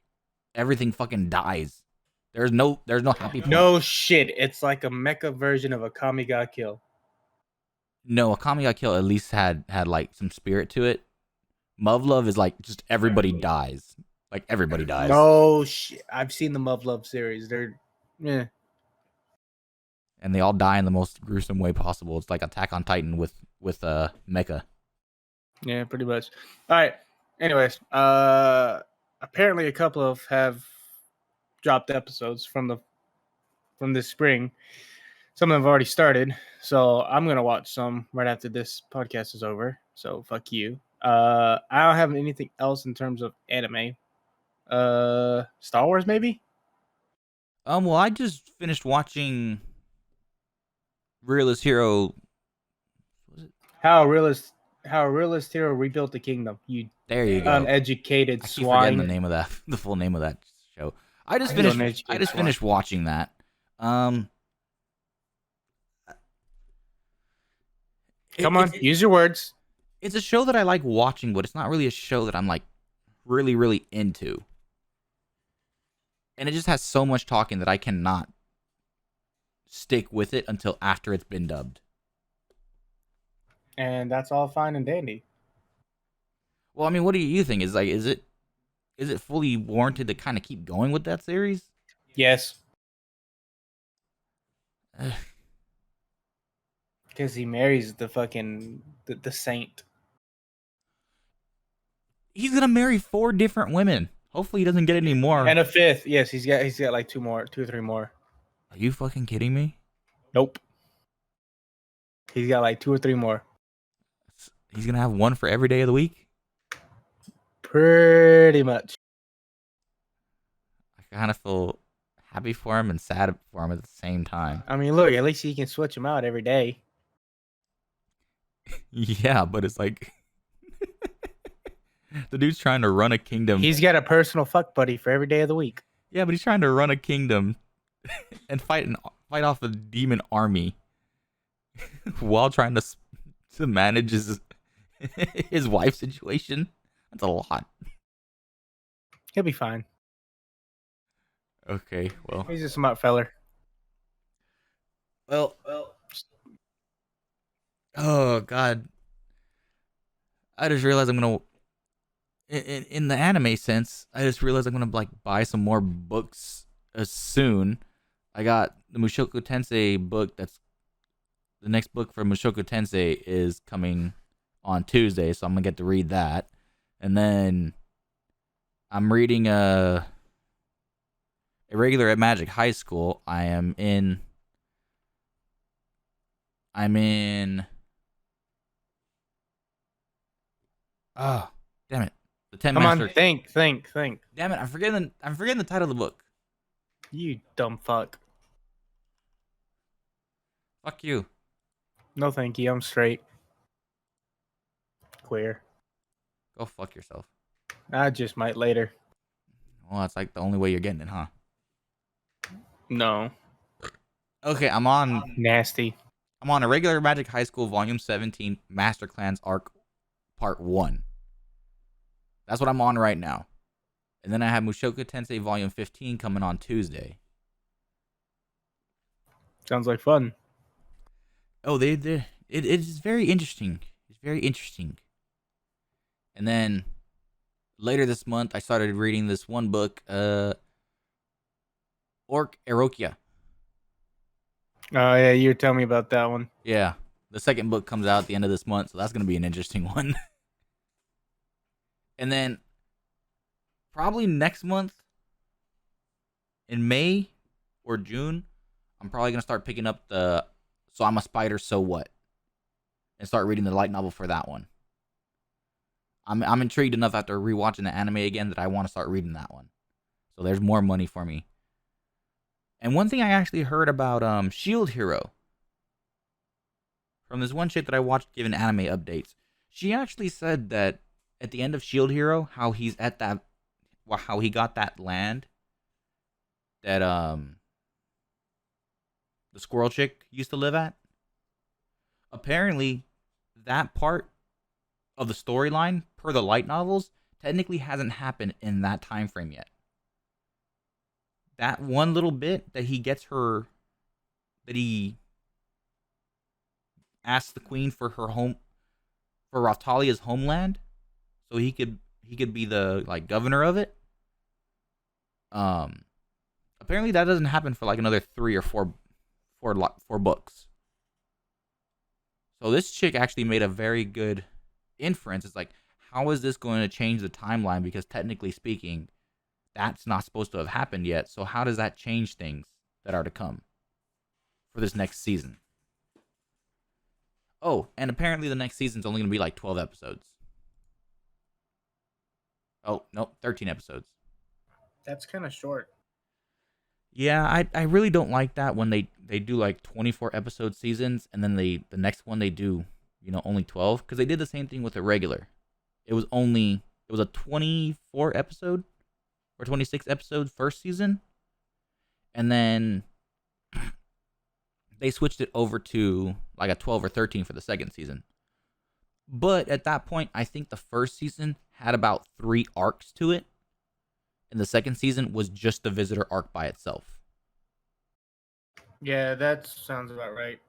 everything fucking dies. There's no happy point. No shit. It's like a mecha version of a Kami Ga Kill. No, a Kami Ga Kill at least had like some spirit to it. Muv-Luv is like just everybody dies. Like everybody dies. No shit. I've seen the Muv-Luv series. They're and they all die in the most gruesome way possible. It's like Attack on Titan with mecha. Yeah, pretty much. All right. Anyways, apparently a couple of have dropped episodes from this spring. Some of them have already started, so I'm gonna watch some right after this podcast is over. So fuck you. I don't have anything else in terms of anime. Star Wars maybe. Well, I just finished watching Realist Hero. Was it? How a realist hero rebuilt the kingdom. You There you go. Uneducated I keep swine. forgetting the full name of that show. I just finished watching that. Come on, use your words. It's a show that I like watching, but it's not really a show that I'm like really, really into. And it just has so much talking that I cannot stick with it until after it's been dubbed. And that's all fine and dandy. Well, I mean, what do you think? Is it fully warranted to kind of keep going with that series? Yes. Because he marries the fucking the saint. He's gonna marry 4 different women. Hopefully, he doesn't get any more. And a 5th. Yes, he's got like 2 or 3 more. Are you fucking kidding me? Nope. He's got like 2 or 3 more. He's gonna have one for every day of the week? Pretty much. I kind of feel happy for him and sad for him at the same time. I mean, look, at least he can switch them out every day. Yeah, but it's like the dude's trying to run a kingdom. He's got a personal fuck buddy for every day of the week. Yeah, but he's trying to run a kingdom and fight off a demon army while trying to manage his wife's situation. That's a lot. He'll be fine. Okay, well. He's a smart feller. Well. Oh God. I just realized I'm gonna. In the anime sense, I just realized I'm gonna like buy some more books soon. I got the Mushoku Tensei book. That's the next book for Mushoku Tensei is coming on Tuesday, so I'm gonna get to read that. And then I'm reading Irregular at Magic High School, I'm in. Oh, damn it! The Ten Come on, Master. think. Damn it! I'm forgetting the title of the book. You dumb fuck. Fuck you. No, thank you. I'm straight. Queer. Go fuck yourself. I just might later. Well, that's like the only way you're getting it, huh? No. Okay, I'm on Nasty. Irregular Magic High School Volume 17 Master Clans Arc Part 1. That's what I'm on right now. And then I have Mushoku Tensei Volume 15 coming on Tuesday. Sounds like fun. Oh, it's very interesting. It's very interesting. And then later this month, I started reading this one book, Orc Erokia. Oh yeah, you were telling me about that one. Yeah, the second book comes out at the end of this month, so that's going to be an interesting one. And then probably next month, in May or June, I'm probably going to start picking up the So I'm a Spider, So What? And start reading the light novel for that one. I'm intrigued enough after rewatching the anime again that I want to start reading that one. So there's more money for me. And one thing I actually heard about Shield Hero from this one chick that I watched giving anime updates. She actually said that at the end of Shield Hero, how he got that land that the squirrel chick used to live at. Apparently, that part of the storyline per the light novels technically hasn't happened in that time frame yet. That one little bit that he gets her, that he asks the queen for her home, for Raftalia's homeland, so he could be the like governor of it. Apparently that doesn't happen for like another 3 or 4 books. So this chick actually made a very good inference. It's like, how is this going to change the timeline? Because technically speaking, that's not supposed to have happened yet. So how does that change things that are to come for this next season? Oh, and apparently the next season's only going to be like 12 episodes. Oh, no, 13 episodes. That's kind of short. Yeah, I really don't like that when they do like 24 episode seasons and then the next one they do, only 12, cuz they did the same thing with Irregular. It was a 24 episode or 26 episode first season, and then they switched it over to like a 12 or 13 for the second season. But at that point, I think the first season had about 3 arcs to it, and the second season was just the visitor arc by itself. Yeah, that sounds about right.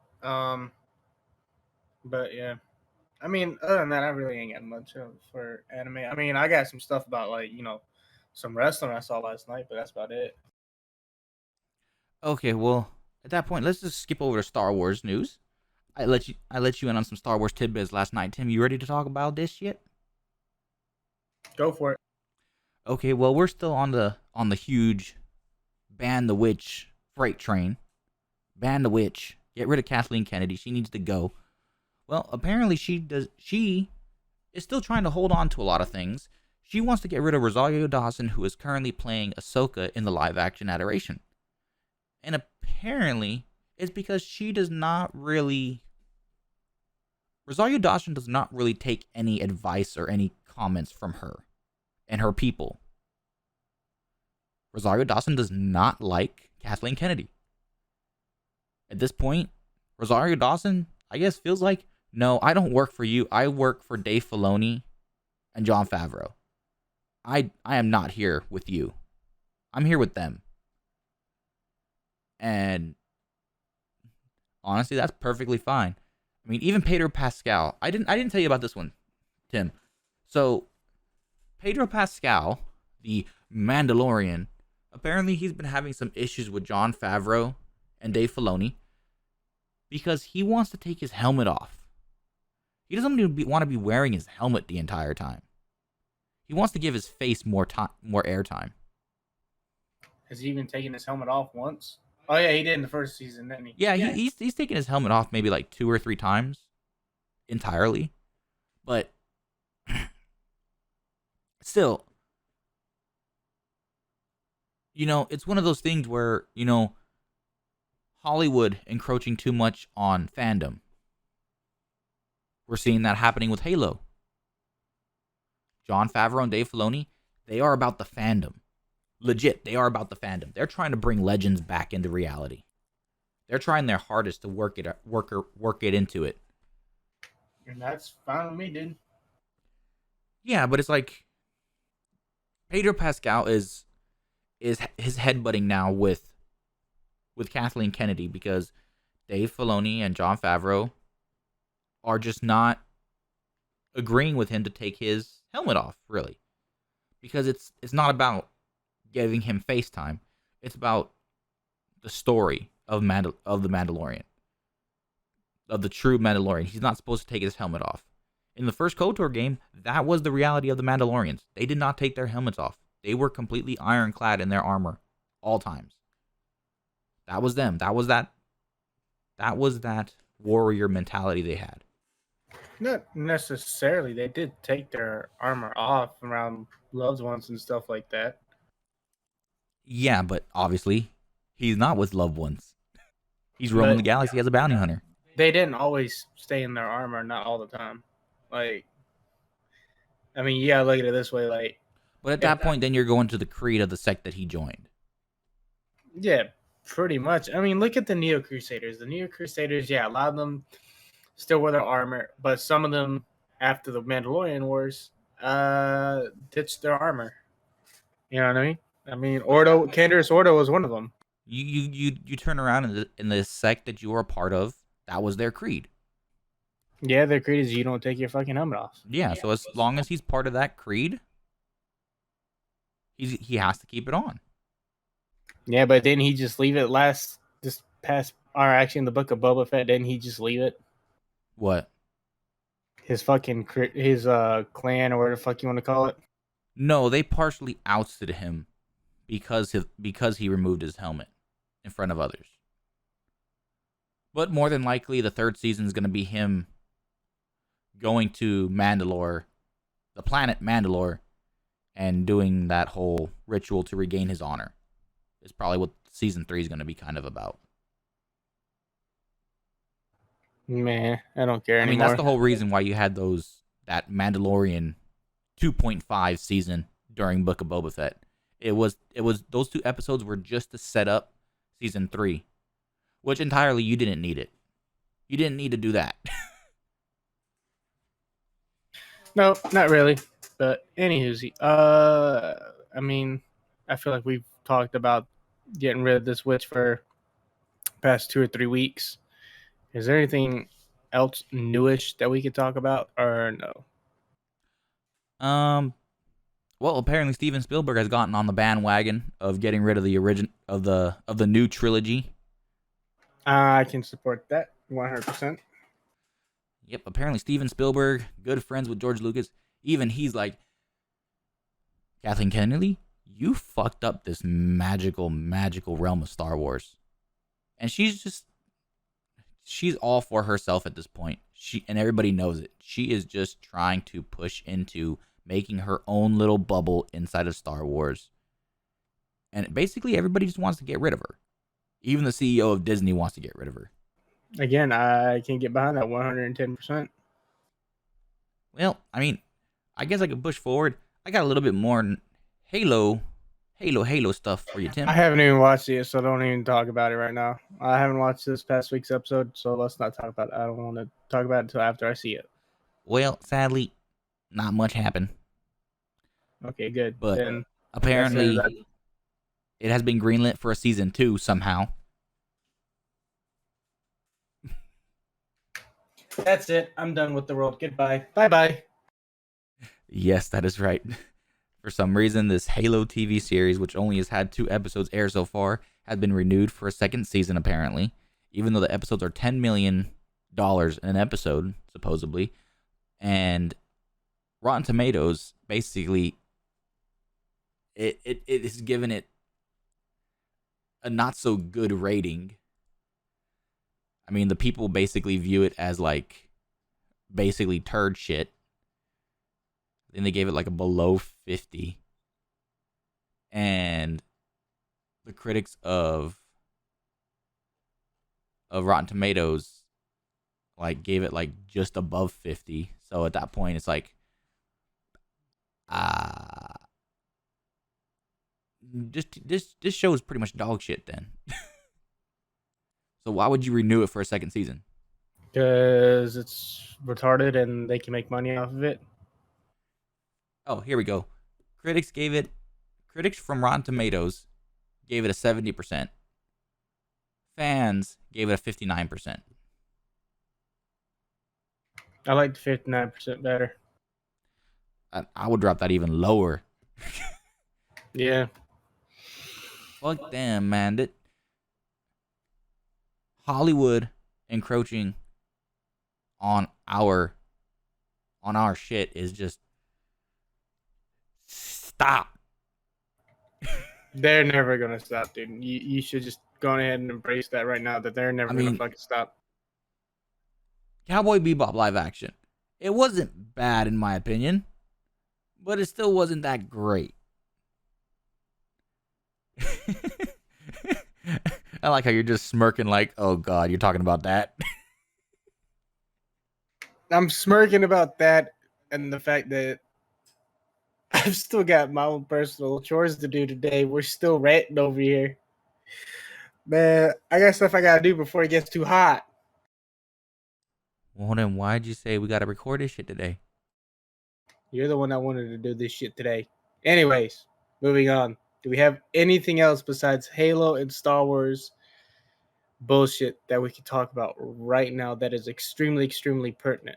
But yeah, I mean, other than that, I really ain't got much for anime. I mean, I got some stuff about like some wrestling I saw last night, but that's about it. Okay, well, at that point, let's just skip over to Star Wars news. I let you in on some Star Wars tidbits last night. Tim, you ready to talk about this shit? Go for it. Okay, well, we're still on the huge ban the witch freight train. Ban the witch. Get rid of Kathleen Kennedy. She needs to go. Well, apparently she is still trying to hold on to a lot of things. She wants to get rid of Rosario Dawson, who is currently playing Ahsoka in the live action Adoration. And apparently it's because she does not really, Rosario Dawson does not really take any advice or any comments from her and her people. Rosario Dawson does not like Kathleen Kennedy. At this point, Rosario Dawson, I guess, feels like, no, I don't work for you. I work for Dave Filoni and Jon Favreau. I am not here with you. I'm here with them. And honestly, that's perfectly fine. I mean, even Pedro Pascal. I didn't tell you about this one, Tim. So, Pedro Pascal, the Mandalorian, apparently he's been having some issues with Jon Favreau and Dave Filoni because he wants to take his helmet off. He doesn't even want to be wearing his helmet the entire time. He wants to give his face more airtime. Has he even taken his helmet off once? Oh yeah, he did in the first season, didn't he? Yeah, he's taken his helmet off maybe like 2 or 3 times entirely, but still, it's one of those things where Hollywood encroaching too much on fandom. We're seeing that happening with Halo. Jon Favreau and Dave Filoni, they are about the fandom. Legit, they are about the fandom. They're trying to bring Legends back into reality. They're trying their hardest to work it into it. And that's fine with me, dude. Yeah, but it's like Pedro Pascal is his headbutting now with Kathleen Kennedy because Dave Filoni and Jon Favreau are just not agreeing with him to take his helmet off, really. Because it's not about giving him FaceTime. It's about the story of the Mandalorian. Of the true Mandalorian. He's not supposed to take his helmet off. In the first KOTOR game, that was the reality of the Mandalorians. They did not take their helmets off. They were completely ironclad in their armor all times. That was them. That was that warrior mentality they had. Not necessarily. They did take their armor off around loved ones and stuff like that. Yeah, but obviously, he's not with loved ones. He's roaming the galaxy as a bounty hunter. They didn't always stay in their armor, not all the time. Like, I mean, you gotta look at it this way, like. But at that point, then you're going to the creed of the sect that he joined. Yeah, pretty much. I mean, look at the Neo Crusaders. The Neo Crusaders, yeah, a lot of them still wear their armor, but some of them, after the Mandalorian Wars, ditched their armor. You know what I mean? I mean, Canderous Ordo was one of them. You turn around in the sect that you were a part of, that was their creed. Yeah, their creed is you don't take your fucking helmet off. Yeah, so as long as he's part of that creed, he has to keep it on. Yeah, but didn't he just leave it actually in the book of Boba Fett, didn't he just leave it? What? His clan or whatever the fuck you want to call it? No, they partially ousted him because he removed his helmet in front of others. But more than likely, the third season is going to be him going to Mandalore, the planet Mandalore, and doing that whole ritual to regain his honor. It's probably what season 3 is going to be kind of about. Man, I don't care anymore. I mean, that's the whole reason why you had that Mandalorian 2.5 season during Book of Boba Fett. It was those 2 episodes were just to set up season 3, which entirely you didn't need it. You didn't need to do that. No, not really. But anywho, I mean, I feel like we've talked about getting rid of this witch for past 2 or 3 weeks. Is there anything else newish that we could talk about, or no? Well, apparently Steven Spielberg has gotten on the bandwagon of getting rid of the of the new trilogy. I can support that 100%. Yep, apparently Steven Spielberg, good friends with George Lucas, even he's like, Kathleen Kennedy, you fucked up this magical realm of Star Wars. And she's all for herself at this point. And everybody knows it. She is just trying to push into making her own little bubble inside of Star Wars. And basically everybody just wants to get rid of her. Even the CEO of Disney wants to get rid of her. Again, I can get behind that 110%. Well, I mean, I guess I could push forward. I got a little bit more Halo stuff for you, Tim. I haven't even watched it, so don't even talk about it right now. I haven't watched this past week's episode, so let's not talk about it. I don't want to talk about it until after I see it. Well, sadly, not much happened. Okay, good. But then apparently, it has been greenlit for a season 2 somehow. That's it. I'm done with the world. Goodbye. Bye-bye. Yes, that is right. For some reason, this Halo TV series, which only has had 2 episodes air so far, has been renewed for a second season, apparently. Even though the episodes are $10 million an episode, supposedly. And Rotten Tomatoes, basically, it has given it a not so good rating. I mean, the people basically view it as like basically turd shit. Then they gave it like a below 50. And the critics of Rotten Tomatoes like gave it like just above 50. So at that point it's like uh this show is pretty much dog shit then. So why would you renew it for a second season? Because it's retarded and they can make money off of it. Oh, here we go. Critics from Rotten Tomatoes gave it a 70%. Fans gave it a 59%. I like the 59% better. I would drop that even lower. Yeah. Fuck them, man. Hollywood encroaching on our shit is just stop. They're never gonna stop, dude. You should just go ahead and embrace that right now. That they're never gonna fucking stop. Cowboy Bebop live action. It wasn't bad in my opinion, but it still wasn't that great. I like how you're just smirking like, oh god, you're talking about that. I'm smirking about that and the fact that I've still got my own personal chores to do today. We're still ranting over here. Man, I got stuff I gotta do before it gets too hot. Well, then why'd you say we gotta record this shit today? You're the one that wanted to do this shit today. Anyways, moving on. Do we have anything else besides Halo and Star Wars bullshit that we can talk about right now that is extremely, extremely pertinent?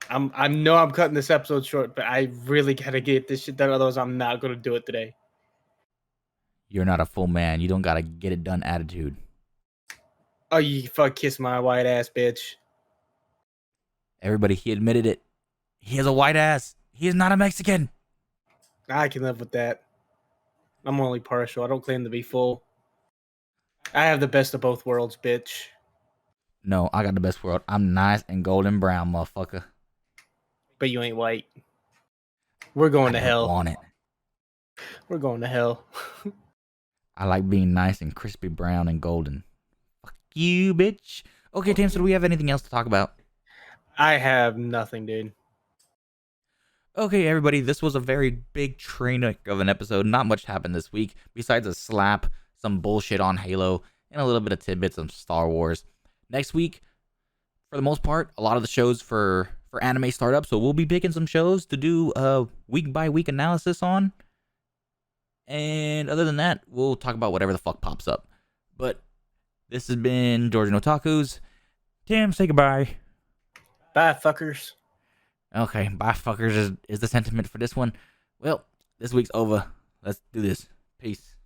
I know I'm cutting this episode short, but I really gotta get this shit done. Otherwise, I'm not gonna do it today. You're not a full man. You don't gotta get it done attitude. Oh, you fuck kiss my white ass, bitch. Everybody, he admitted it. He has a white ass. He is not a Mexican. I can live with that. I'm only partial. I don't claim to be full. I have the best of both worlds, bitch. No, I got the best world. I'm nice and golden brown, motherfucker. But you ain't white. We're going to hell. Want it. We're going to hell. I like being nice and crispy brown and golden. Fuck you, bitch. Okay, Tim, so do we have anything else to talk about? I have nothing, dude. Okay, everybody, this was a very big train wreck of an episode. Not much happened this week, besides a slap, some bullshit on Halo, and a little bit of tidbits on Star Wars. Next week, for the most part, a lot of the shows for anime start up, so we'll be picking some shows to do a week-by-week analysis on. And other than that, we'll talk about whatever the fuck pops up. But this has been Georgian Otakus. Tim, say goodbye. Bye, fuckers. Okay, bye, fuckers is the sentiment for this one. Well, this week's over. Let's do this. Peace.